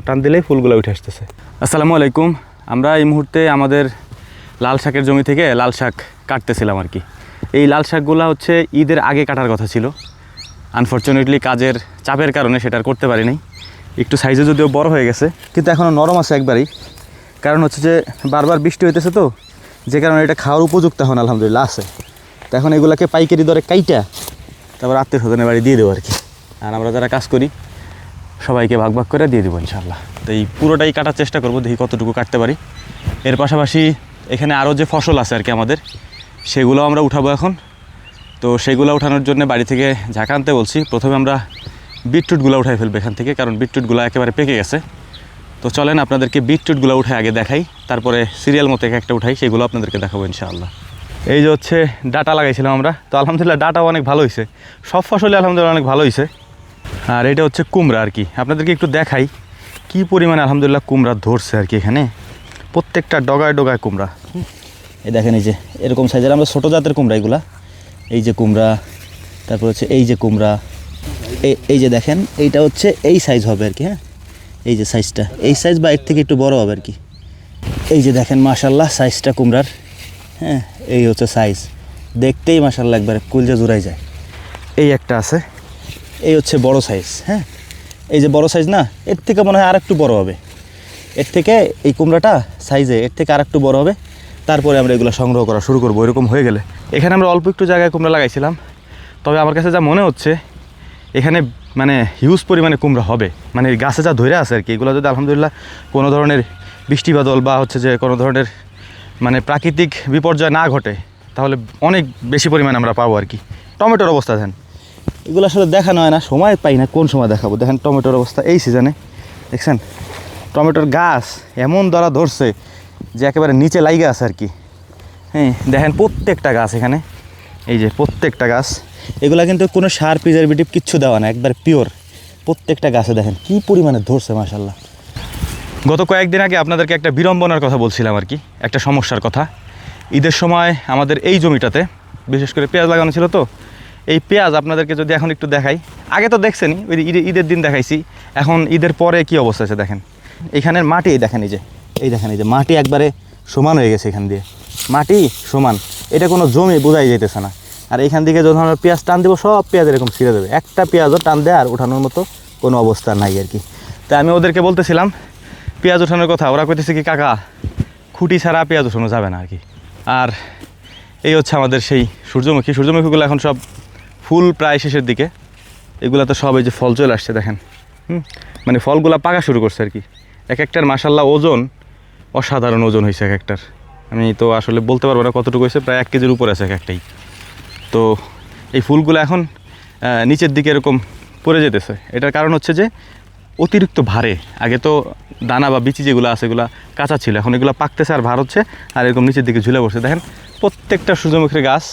টান দিলেই ফুলগুলো উঠে আসতেছে। আসসালামু আলাইকুম। আমরা এই মুহূর্তে আমাদের লাল শাকের জমি থেকে লাল শাক কাটতেছিলাম আর কি। এই লাল শাকগুলো হচ্ছে ঈদের আগে কাটার কথা ছিল, আনফর্চুনেটলি কাজের চাপের কারণে সেটা আর করতে পারি নাই। একটু সাইজে যদিও বড় হয়ে গেছে, কিন্তু এখনও নরম আছে একবারই। কারণ হচ্ছে যে বারবার বৃষ্টি হইতেছে, তো যে কারণে এটা খাওয়ার উপযুক্ত এখন আলহামদুলিল্লাহ আছে। তো এখন এগুলোকে পাইকারি দরে কাইটা তারপর আত্মীয় স্বজনের বাড়ি দিয়ে দেবো আর কি। আর আমরা যারা কাজ করি সবাইকে ভাগ ভাগ করে দিয়ে দেবো ইনশাআল্লাহ। তো এই পুরোটাই কাটার চেষ্টা করবো, দেখি কতটুকু কাটতে পারি। এর পাশাপাশি এখানে আরও যে ফসল আছে আর কি আমাদের, সেগুলো আমরা উঠাবো এখন। তো সেগুলো উঠানোর জন্য বাড়ি থেকে ঝাঁকা আনতে বলছি। প্রথমে আমরা বিটরুটগুলো উঠাই ফেলবো এখান থেকে, কারণ বিটরুটগুলো একেবারে পেকে গেছে। তো চলেন আপনাদেরকে বিটরুটগুলো উঠে আগে দেখাই, তারপরে সিরিয়াল মতো একটা উঠাই, সেগুলো আপনাদেরকে দেখাবো ইনশাআল্লাহ। এই যে হচ্ছে ডাটা লাগাইছিলাম আমরা, তো আলহামদুলিল্লাহ ডাটাও অনেক ভালো হয়েছে, সব ফসলে আলহামদুলিল্লাহ অনেক ভালো হয়েছে। আর এটা হচ্ছে কুমড়া আর কি, আপনাদেরকে একটু দেখাই কি পরিমাণে আলহামদুলিল্লাহ কুমড়া ধরছে আর কি। এখানে প্রত্যেকটা ডগায় ডগায় কুমড়া। এই দেখেন, এই যে এরকম সাইজের আমরা ছোটো জাতের কুমড়া এগুলা। এই যে কুমড়া, তারপর হচ্ছে এই যে কুমড়া, এই যে দেখেন এইটা হচ্ছে এই সাইজ হবে আর কি। হ্যাঁ, এই যে সাইজটা এই সাইজ বা এর থেকে একটু বড় হবে আর কি। এই যে দেখেন মাশাল্লাহ সাইজটা কুমড়ার। হ্যাঁ, এই হচ্ছে সাইজ, দেখতেই মাশাল্লাহ একবারে কুলজা জুড়াই যায়। এই একটা আছে, এই হচ্ছে বড় সাইজ। হ্যাঁ, এই যে বড় সাইজ না, এর থেকে মনে হয় আর একটু বড় হবে। এর থেকে এই কুমড়াটা সাইজে এর থেকে আর একটু বড় হবে। তারপরে আমরা এগুলো সংগ্রহ করা শুরু করবো। এরকম হয়ে গেলে এখানে আমরা অল্প একটু জায়গায় কুমড়া লাগাইছিলাম, তবে আমার কাছে যা মনে হচ্ছে এখানে মানে হিউজ পরিমাণে কুমড়া হবে। মানে গাছে যা ধরে আছে আর কি, এগুলো যদি আলহামদুলিল্লাহ কোনো ধরনের বৃষ্টি বাদল বা হচ্ছে যে কোনো ধরনের মানে প্রাকৃতিক বিপর্যয় না ঘটে, তাহলে অনেক বেশি পরিমাণে আমরা পাবো আর কি। টমেটোর অবস্থা দেখেন, এগুলো আসলে দেখানো হয় না, সময় পাই না কোন সময় দেখাবো। দেখেন টমেটোর অবস্থা এই সিজনে, দেখছেন টমেটোর গাছ এমন ধরা ধরছে যে একেবারে নিচে লাইগা আছে আর কি। হ্যাঁ, দেখেন প্রত্যেকটা গাছ এখানে, এই যে প্রত্যেকটা গাছ, এগুলা কিন্তু কোনো সার প্রিজারভেটিভ কিচ্ছু দেওয়া না, একবার পিওর। প্রত্যেকটা গাছে দেখেন কী পরিমাণে ধরছে মাশাল্লাহ। গত কয়েকদিন আগে আপনাদেরকে একটা বিড়ম্বনার কথা বলছিলাম আর কি, একটা সমস্যার কথা। ঈদের সময় আমাদের এই জমিটাতে বিশেষ করে পেঁয়াজ লাগানো ছিল। তো এই পেঁয়াজ আপনাদেরকে যদি এখন একটু দেখাই, আগে তো দেখছেনই, ওই ঈদের দিন দেখাইছি। এখন ঈদের পরে কি অবস্থা আছে দেখেন, এখানের মাটি দেখেন, এই দেখেন, এই যে মাটি একবারে সমান হয়ে গেছে। এখান দিয়ে মাটি সমান, এটা কোনো জমি বোঝাই যাইতেছে না। আর এখান থেকে যখন আমরা পেঁয়াজ টান দেবো, সব পেঁয়াজ এরকম ছিঁড়ে দেবে, একটা পেঁয়াজও টান দেয় আর ওঠানোর মতো কোনো অবস্থা নাই আর কি। তাই আমি ওদেরকে বলতেছিলাম পেঁয়াজ ওঠানোর কথা, ওরা কইতেছে কি কাকা খুঁটি ছাড়া পেঁয়াজ ওঠানো যাবে না আর কি। আর এই হচ্ছে আমাদের সেই সূর্যমুখীগুলো এখন সব ফুল প্রায় শেষের দিকে। এগুলো তো সব এই যে ফল চলে আসছে দেখেন। মানে ফলগুলো পাকা শুরু করছে আর কি। এক একটার মাশাল্লাহ ওজন অসাধারণ ওজন হয়েছে এক একটার। আমি তো আসলে বলতে পারবো না কতটুকু হয়েছে, প্রায় 1 কেজির উপরে আছে এক একটাই। তো এই ফুলগুলো এখন নিচের দিকে এরকম পড়ে যেতেছে। এটার কারণ হচ্ছে যে অতিরিক্ত ভারে। আগে তো দানা বা বিচি যেগুলো আছে এগুলো কাঁচা ছিল, এখন এগুলো পাকতেছে আর ভার হচ্ছে, আর এরকম নিচের দিকে ঝুলে পড়ছে। দেখেন প্রত্যেকটা সূর্যমুখীর গাছ,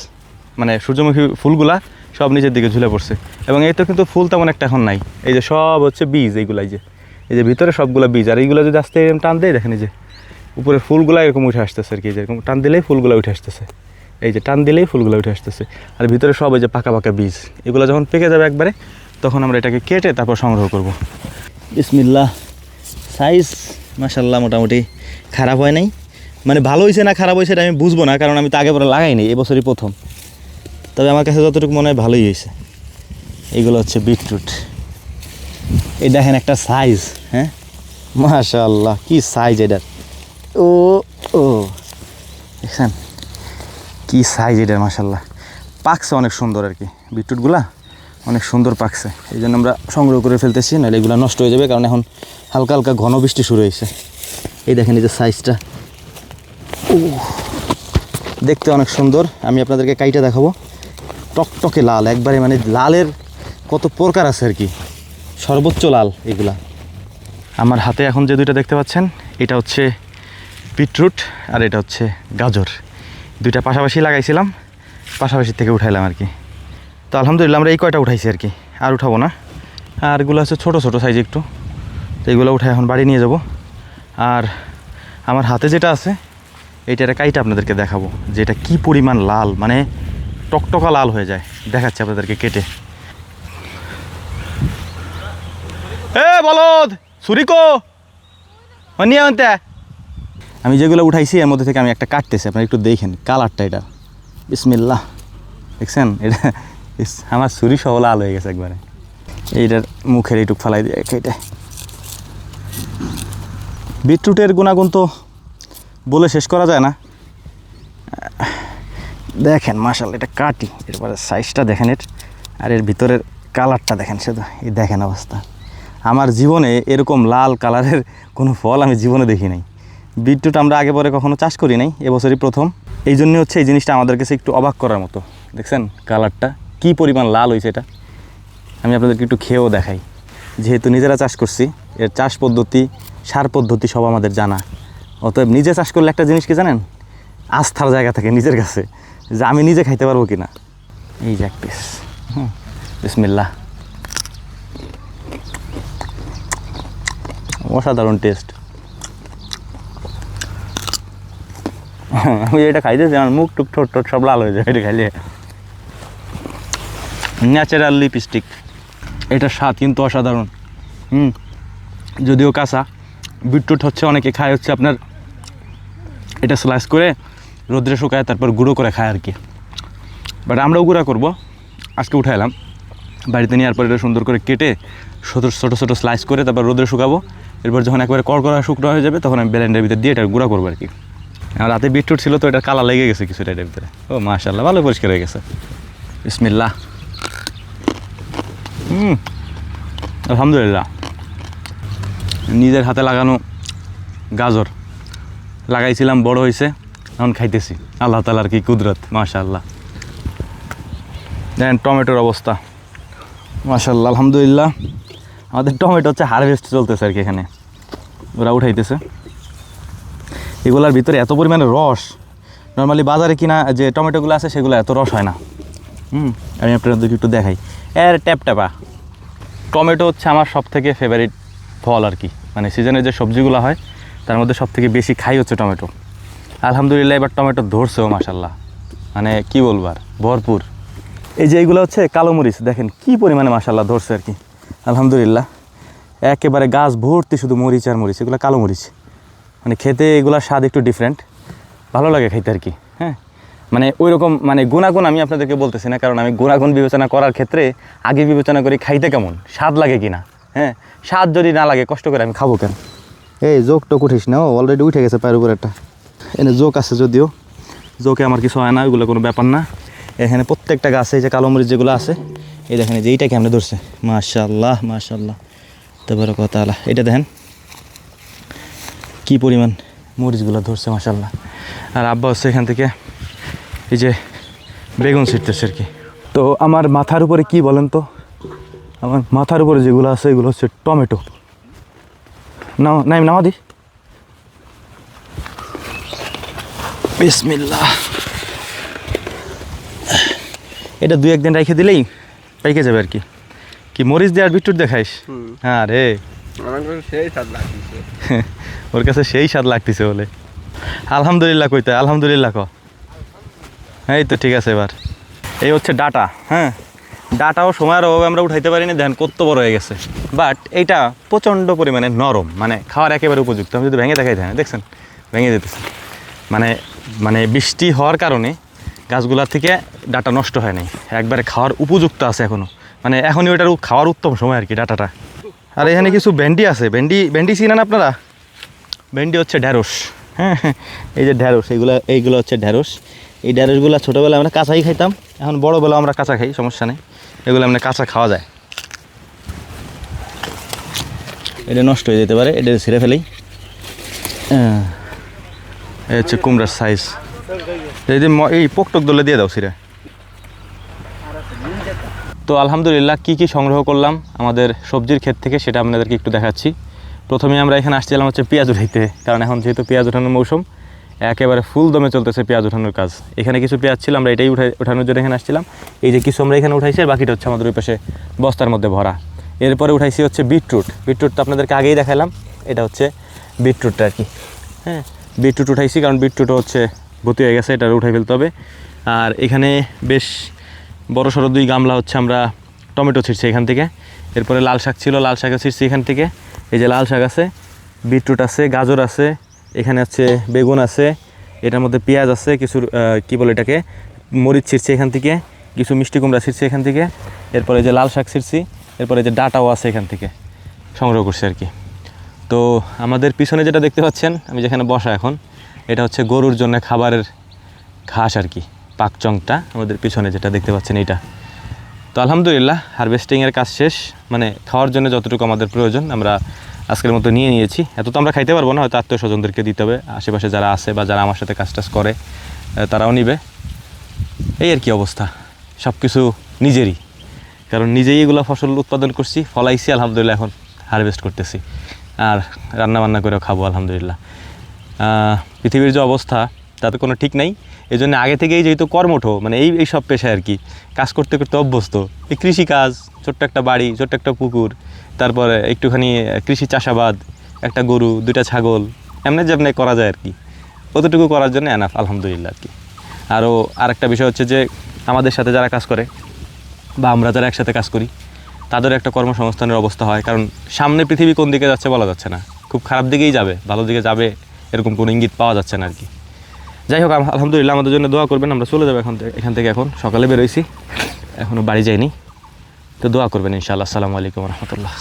মানে সূর্যমুখী ফুলগুলা সব নিচের দিকে ঝুলে পড়ছে। এবং এই তো কিন্তু ফুল তেমন একটা এখন নাই, এই যে সব হচ্ছে বীজ। এইগুলাই যে এই যে ভিতরে সবগুলো বীজ, আর এইগুলো যদি আস্তে এরকম টান দেয় দেখেন, এই যে উপরে ফুলগুলো এরকম উঠে আসতেছে আর কি। যেরকম টান দিলেই ফুলগুলো উঠে আসতেছে, এই যে টান দিলেই ফুলগুলো উঠে আসতেছে। আর ভিতরে সব এই যে পাকা পাকা বীজ, এগুলো যখন পেকে যাবে একবারে, তখন আমরা এটাকে কেটে তারপর সংগ্রহ করব। বিসমিল্লাহ। সাইজ মাশাল্লাহ মোটামুটি খারাপ হয় নাই, মানে ভালো হয়েছে না খারাপ হয়েছে এটা আমি বুঝবো না, কারণ আমি তো আগে পরে লাগাই নি, এবছরই প্রথম। তবে আমার কাছে যতটুকু মনে হয় ভালোই হয়েছে। এইগুলো হচ্ছে বিটরুট। এই দেখেন একটা সাইজ, হ্যাঁ মাশাল্লাহ কি সাইজ এটার। ও ও দেখছেন কি সাইজ এটার মাশাল্লাহ। পাকছে অনেক সুন্দর আর কি, বিটরুটগুলা অনেক সুন্দর পাকছে। এই জন্য আমরা সংগ্রহ করে ফেলতেছি, নাহলে এগুলো নষ্ট হয়ে যাবে, কারণ এখন হালকা হালকা ঘন বৃষ্টি শুরু হয়েছে। এই দেখেন এই যে সাইজটা, ও দেখতে অনেক সুন্দর। আমি আপনাদেরকে কাইটা দেখাবো, টকটকে লাল একবারে, মানে লালের কত প্রকার আছে আর কি, সর্বোচ্চ লাল এগুলা। আমার হাতে এখন যে দুইটা দেখতে পাচ্ছেন, এটা হচ্ছে বিটরুট আর এটা হচ্ছে গাজর। দুইটা পাশাপাশি লাগাইছিলাম, পাশাপাশি থেকে উঠাইলাম আর কি। তো আলহামদুলিল্লাহ আমরা এই কয়টা উঠাইছি আর কি, আর উঠাবো না। আর এগুলো হচ্ছে ছোটো ছোটো সাইজ একটু, তো এইগুলো উঠাই এখন বাড়ি নিয়ে যাব। আর আমার হাতে যেটা আছে এইটার কাইটা আপনাদেরকে দেখাবো যে এটা কী পরিমাণ লাল, মানে টকটকা লাল হয়ে যায়। দেখাচ্ছে আপনাদেরকে কেটে। এ বলদ সুরিকো নিয়ে আনতে। আমি যেগুলো উঠাইছি এর মধ্যে থেকে আমি একটা কাটতেছি, আপনারা একটু দেখেন কালারটা। এটা বিসমিল্লাহ, দেখছেন? এটা আমার ছুরি সহ লাল হয়ে গেছে একবারে। এইটার মুখের এইটুক ফালাই দিয়ে এটা। বিটরুটের গুণাগুণ তো বলে শেষ করা যায় না। দেখেন মাশাআল্লাহ, এটা কাটি, এরপরে সাইজটা দেখেন এর, আর এর ভিতরের কালারটা দেখেন। শুধু এই দেখেন অবস্থা। আমার জীবনে এরকম লাল কালারের কোনো ফল আমি জীবনে দেখি নাই। বিটরুট আমরা আগে পরে কখনো চাষ করি নাই, এবছরই প্রথম। এই জন্যই হচ্ছে এই জিনিসটা আমাদের কাছে একটু অবাক করার মতো। দেখছেন কালারটা কী পরিমাণ লাল হয়েছে। এটা আমি আপনাদেরকে একটু খেয়েও দেখাই। যেহেতু নিজেরা চাষ করছি, এর চাষ পদ্ধতি, সার পদ্ধতি সব আমাদের জানা। অতএব নিজে চাষ করলে একটা জিনিস কি জানেন, আস্থার জায়গা থাকে নিজের কাছে, যে আমি নিজে খাইতে পারবো কিনা। এই যে এক পিস, বিসমিল্লাহ, অসাধারণ টেস্ট। আমি এটা খাইতেছি, আমার মুখ টুক ঠোঁট ঠোঁট সব লাল হয়ে যায় এটা খাইলে। ন্যাচারাল লিপস্টিক, এটার স্বাদ কিন্তু অসাধারণ। যদিও কাঁচা। বিটরুট হচ্ছে অনেকে খায় হচ্ছে আপনার এটা স্লাইস করে রোদ্রে শুকায় তারপর গুঁড়ো করে খায় আর কি। বাট আমরাও গুঁড়া করবো, আজকে উঠে এলাম। বাড়িতে নেওয়ার পর এটা সুন্দর করে কেটে ছোটো ছোটো ছোটো স্লাইস করে তারপর রোদ্রে শুকাবো। এরপর যখন একবারে কড়কড়া শুকনো হয়ে যাবে তখন আমি ব্লেন্ডের ভিতরে দিয়ে এটা গুঁড়া করবো আর কি। আর রাতে বিটরুট ছিল তো এটা কালার লেগে গেছে কিছুটা এটার ভিতরে। ও মাশাআল্লাহ, ভালো পরিষ্কার হয়ে গেছে। বিসমিল্লাহ। আলহামদুলিল্লাহ, নিজের হাতে লাগানো গাজর লাগাইছিলাম, বড় হয়েছে, এখন খাইতেছি। আল্লাহ তাআলার কি কুদরত, মাশাআল্লাহ। দেখেন টমেটোর অবস্থা, মাশাআল্লাহ, আলহামদুলিল্লাহ। আমাদের টমেটো হচ্ছে হারভেস্ট চলতেছে আর কি, এখানে ওরা উঠাইতেছে। এগুলার ভিতরে এত পরিমাণে রস, নর্মালি বাজারে কিনা যে টমেটোগুলো আছে সেগুলো এত রস হয় না। আমি আপনাদেরকে একটু দেখাই। এর ট্যাপা টমেটো হচ্ছে আমার সব থেকে ফেভারিট ফল আর কি। মানে সিজনের যে সবজিগুলো হয় তার মধ্যে সব থেকে বেশি খাই হচ্ছে টমেটো। আলহামদুলিল্লাহ এবার টমেটো ধরছেও মাশাআল্লাহ, মানে কি বলবো আর, ভরপুর। এই যে এইগুলো হচ্ছে কালো মরিচ, দেখেন কি পরিমাণে মাশাআল্লাহ ধরছে আর কি। আলহামদুলিল্লাহ একেবারে গাছ ভর্তি শুধু মরিচ আর মরিচ। এগুলো কালো মরিচ, মানে খেতে এগুলোর স্বাদ একটু ডিফারেন্ট, ভালো লাগে খাইতে আর কি। হ্যাঁ, মানে ওই রকম মানে গুণাগুণ আমি আপনাদেরকে বলতেছি না, কারণ আমি গুণাগুণ বিবেচনা করার ক্ষেত্রে আগে বিবেচনা করি খাইতে কেমন, স্বাদ লাগে কি না। হ্যাঁ, স্বাদ যদি না লাগে কষ্ট করে আমি খাবো কেন। এই জোক টোক উঠিস না, অলরেডি উঠে গেছে পায়ের উপর একটা। এনে জোক আছে, যদিও জোকে আমার কিছু হয় না, ওইগুলো কোনো ব্যাপার না। এখানে প্রত্যেকটা গাছে যে কালো মরিচ যেগুলো আছে, এই দেখেন যে এইটা কেমনে ধরছে, মাশাআল্লাহ মাশাআল্লাহ তাবারাকাল্লাহ। এটা দেখেন কি পরিমাণ মরিচগুলো ধরছে মাশাআল্লাহ। আর আব্বা হচ্ছে এখান থেকে এই যে বেগুন ছিটতেছে আর কি। তো আমার মাথার উপরে কি বলেন তো, আমার মাথার উপরে যেগুলো আছে এগুলো হচ্ছে টমেটো। নাম দি বিসমিল্লাহ। এটা 2-1 দিন রেখে দিলেই পাইকে যাবে আর কি। কি মরিচ দিয়ে আর বিটরুট দেখাইস? হ্যাঁ রে, ওর কাছে সেই স্বাদ লাগতেছে বলে। আলহামদুলিল্লাহ কইতে আলহামদুলিল্লাহ ক। এই তো ঠিক আছে। এবার এই হচ্ছে ডাটা। হ্যাঁ, ডাটাও সময়ের অভাবে আমরা উঠাইতে পারি না, দেখেন কত বড় হয়ে গেছে। বাট এইটা প্রচণ্ড পরিমাণে নরম, মানে খাওয়ার একেবারে উপযুক্ত। আমি যদি ভেঙে দেখাই, দেখেন দেখছেন ভেঙে যেতেছে। মানে বৃষ্টি হওয়ার কারণে গাছগুলার থেকে ডাটা নষ্ট হয় নাই, একবারে খাওয়ার উপযুক্ত আছে এখনও। মানে এখনই ওইটার খাওয়ার উত্তম সময় আর কি ডাটাটা। আর এখানে কিছু ভেন্ডি আছে, ভেন্ডি চিনেন আপনারা? ভেন্ডি হচ্ছে ঢ্যাঁড়স। হ্যাঁ, এই যে ঢ্যাঁড়স, এইগুলো হচ্ছে ঢ্যাঁড়স। এই ঢ্যাঁড়সগুলো ছোটোবেলায় আমরা কাঁচাই খাইতাম, এখন বড়োবেলাও আমরা কাঁচা খাই, সমস্যা নেই। এগুলো মানে কাঁচা খাওয়া যায়। এটা নষ্ট হয়ে যেতে পারে, এটা ছিঁড়ে ফেলেই। এই হচ্ছে কুমড়ার সাইজ। এই পোকটোক দলে দিয়ে দাও ছিঁড়ে। তো আলহামদুলিল্লাহ কী সংগ্রহ করলাম আমাদের সবজির ক্ষেত থেকে সেটা আপনাদেরকে একটু দেখাচ্ছি। প্রথমে আমরা এখানে আসছিলাম হচ্ছে পেঁয়াজ উঠাইতে, কারণ এখন যেহেতু পেঁয়াজ ওঠানোর মৌসুম, একেবারে ফুল দমে চলতেছে পেঁয়াজ ওঠানোর কাজ। এখানে কিছু পেঁয়াজ ছিল, আমরা এটাই ওঠানোর জন্য এখানে আসছিলাম। এই যে কিছু আমরা এখানে উঠাইছি, আর বাকিটা হচ্ছে আমাদের ওই পাশে বস্তার মধ্যে ভরা। এরপরে উঠাইছি হচ্ছে বিটরুট তো আপনাদেরকে আগেই দেখালাম, এটা হচ্ছে বিটরুটটা আর কি। হ্যাঁ, বিটরুট উঠাইছি, কারণ বিটরুটও হচ্ছে ভর্তি হয়ে গেছে, এটা উঠাই ফেলতে হবে। আর এখানে বেশ বড় সড়ো 2 গামলা হচ্ছে আমরা টমেটো ছিঁড়ছি এখান থেকে। এরপরে লাল শাক ছিল, লাল শাকও ছিঁড়ছি এখান থেকে। এই যে লাল শাক আছে, বিটরুট আছে, গাজর আছে, এখানে হচ্ছে বেগুন আছে, এটার মধ্যে পেঁয়াজ আছে, কিছু কী বলে এটাকে মরিচ ছিঁড়ছে এখান থেকে, কিছু মিষ্টি কুমড়া ছিঁড়ছে এখান থেকে, এরপরে যে লাল শাক ছিঁড়ছি, এরপরে যে ডাটাও আছে এখান থেকে সংগ্রহ করছি আর কি। তো আমাদের পিছনে যেটা দেখতে পাচ্ছেন, আমি যেখানে বসা এখন, এটা হচ্ছে গরুর জন্য খাবারের ঘাস আর কি, পাকচংটা আমাদের পিছনে যেটা দেখতে পাচ্ছেন এইটা। তো আলহামদুলিল্লাহ হারভেস্টিংয়ের কাজ শেষ, মানে খাওয়ার জন্য যতটুকু আমাদের প্রয়োজন আমরা আজকের মতো নিয়ে নিয়েছি। এত তো আমরা খাইতে পারবো না, হয়তো আত্মীয় স্বজনদেরকে দিতে হবে, আশেপাশে যারা আছে বা যারা আমার সাথে কাজ টাজ করে তারাও নিবে। এই আর কি অবস্থা, সব কিছু নিজেরই, কারণ নিজেই এগুলো ফসল উৎপাদন করছি, ফলাইছি, আলহামদুলিল্লাহ এখন হারভেস্ট করতেছি আর রান্না বান্না করেও খাবো আলহামদুলিল্লাহ। পৃথিবীর যে অবস্থা তাতে কোনো ঠিক নাই, এই জন্য আগে থেকেই যেহেতু কর্মঠ, মানে এই সব পেশায় আর কি কাজ করতে করতে অভ্যস্ত। এই কৃষিকাজ, ছোট্ট একটা বাড়ি, ছোট্ট একটা পুকুর, তারপরে একটুখানি কৃষি চাষাবাদ, একটা গরু, 2টা ছাগল, এমনি যেমনি করা যায় আর কি, অতটুকু করার জন্য এনাফ আলহামদুলিল্লাহ আর কি। আরও আরেকটা বিষয় হচ্ছে যে আমাদের সাথে যারা কাজ করে বা আমরা যারা একসাথে কাজ করি তাদের একটা কর্মসংস্থানের অবস্থা হয়, কারণ সামনে পৃথিবী কোন দিকে যাচ্ছে বলা যাচ্ছে না, খুব খারাপ দিকেই যাবে, ভালো দিকে যাবে এরকম কোনো ইঙ্গিত পাওয়া যাচ্ছে না আর কি। যাই হোক আলহামদুলিল্লাহ, আমাদের জন্য দোয়া করবেন, আমরা চলে যাবো এখান থেকে এখন সকালে বেরোইছি, এখনও বাড়ি যাইনি, তো দোয়া করবেন ইনশাআল্লাহ। আসসালামু আলাইকুম রহমতুল্লাহ।